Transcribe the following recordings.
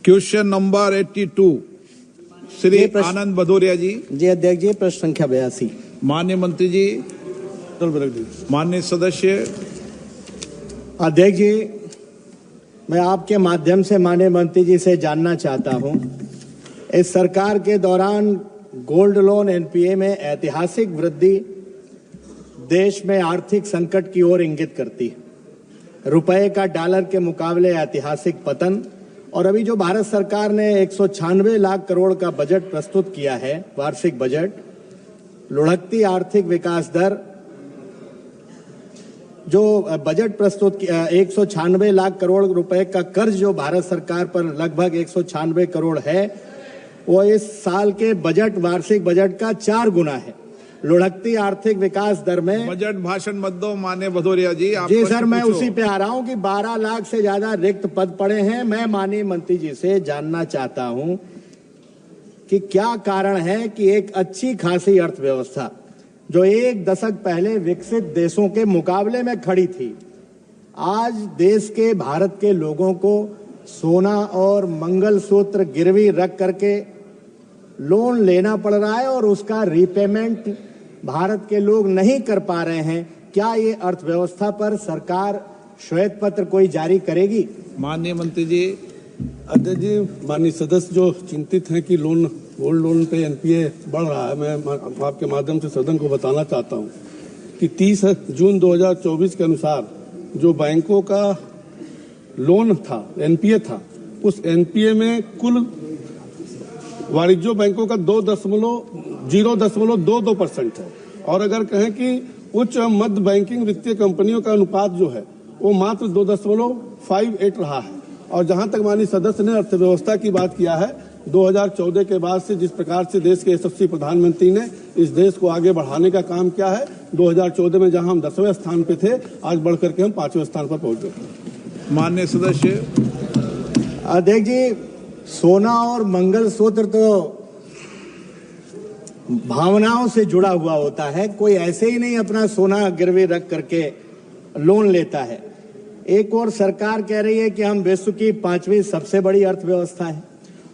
Question number 82 Shri Anand Bhadauria जी। जी अध्यक्ष जी, प्रश्न संख्या 82। माननीय मंत्री जी, माननीय सदस्य। अध्यक्ष जी, मैं आपके माध्यम से माननीय मंत्री जी से जानना चाहता हूं, इस सरकार के दौरान गोल्ड लोन एनपीए में ऐतिहासिक वृद्धि देश में आर्थिक संकट की ओर इंगित करती है। रुपए का डॉलर के मुकाबले ऐतिहासिक पतन और अभी जो भारत सरकार ने 196 लाख करोड़ का बजट प्रस्तुत किया है, वार्षिक बजट, लुढ़कती आर्थिक विकास दर, जो बजट प्रस्तुत किया 196 लाख करोड़ रुपए का कर्ज जो भारत सरकार पर लगभग 196 करोड़ है, वो इस साल के बजट वार्षिक बजट का 4 गुना है। लुढ़कती आर्थिक विकास दर में बजट भाषण मत दो माननीय भदौरिया जी। जी सर, मैं उसी पे आ रहा हूं कि 12 लाख से ज्यादा रिक्त पद पड़े हैं। मैं माननीय मंत्री जी से जानना चाहता हूं कि क्या कारण है कि एक अच्छी खासी अर्थव्यवस्था जो एक दशक पहले विकसित देशों के मुकाबले में खड़ी थी, आज देश के भारत के लोगों को सोना और मंगलसूत्र गिरवी रख करके लोन लेना पड़ रहा है और उसका रीपेमेंट भारत के लोग नहीं कर पा रहे हैं। क्या ये अर्थव्यवस्था पर सरकार श्वेत पत्र कोई जारी करेगी? माननीय मंत्री जी। अध्यक्ष जी, माननीय सदस्य जो चिंतित हैं कि गोल्ड लोन पे एनपीए बढ़ रहा है, मैं आपके माध्यम से सदन को बताना चाहता हूं कि 30 जून 2024 के अनुसार जो बैंकों का लोन था, एनपीए था, उस एनपीए में कुल वाणिज्य बैंकों का 0.22% है। और अगर कहें कि उच्च मध्य बैंकिंग वित्तीय कंपनियों का अनुपात जो है वो मात्र 2.58 रहा है। और जहां तक माननीय सदस्य ने अर्थव्यवस्था की बात किया है, 2014 के बाद से जिस प्रकार से देश के यशस्वी प्रधानमंत्री ने इस देश को आगे बढ़ाने का काम किया है, 2014 में जहां हम 10वें स्थान पे थे, आज बढ़ करके हम 5वें स्थान पर पहुंच गए। माननीय सदस्य। अध्यक्ष जी, सोना और मंगलसूत्र तो भावनाओं से जुड़ा हुआ होता है, कोई ऐसे ही नहीं अपना सोना गिरवी रख करके लोन लेता है। एक और सरकार कह रही है कि हम विश्व की 5वीं सबसे बड़ी अर्थव्यवस्था है,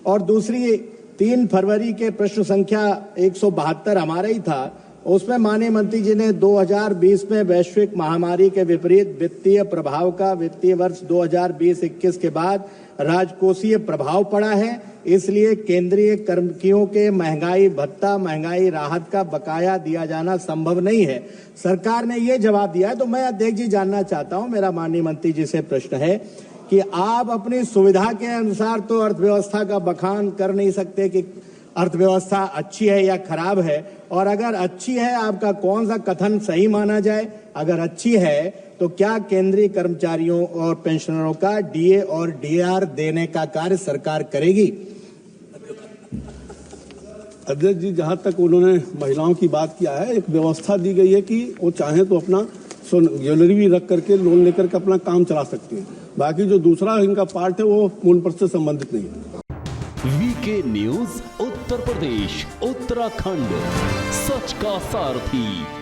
और दूसरी 3 फरवरी के प्रश्न संख्या 172 हमारा ही था, उसमें माननीय मंत्री जी ने 2020 में वैश्विक महामारी के विपरीत वित्तीय प्रभाव का वित्तीय वर्ष 2020-21 के बाद राजकोषीय प्रभाव पड़ा है, इसलिए केंद्रीय कर्मचारियों के महंगाई भत्ता, महंगाई राहत का बकाया दिया जाना संभव नहीं है। सरकार ने ये जवाब दिया है। तो मैं अध्यक्ष जी जानना चाहता हूं, मेरा माननीय मंत्री जी से प्रश्न है कि आप अपनी सुविधा के अनुसार तो अर्थव्यवस्था का बखान कर नहीं सकते कि अर्थव्यवस्था अच्छी है या खराब है, और अगर अच्छी है आपका कौन सा कथन सही माना जाए? अगर अच्छी है तो क्या केंद्रीय कर्मचारियों और पेंशनरों का डीए और डीआर देने का कार्य सरकार करेगी? अध्यक्ष जी, जहां तक उन्होंने महिलाओं की बात किया है, एक व्यवस्था दी गई है कि वो चाहें तो अपना ज्वेलरी भी रख करके लोन लेकर के अपना काम चला सकती है। बाकी जो दूसरा इनका पार्ट है वो मूल पर से संबंधित नहीं है। वीके न्यूज उत्तर प्रदेश उत्तराखंड, सच का सारथी।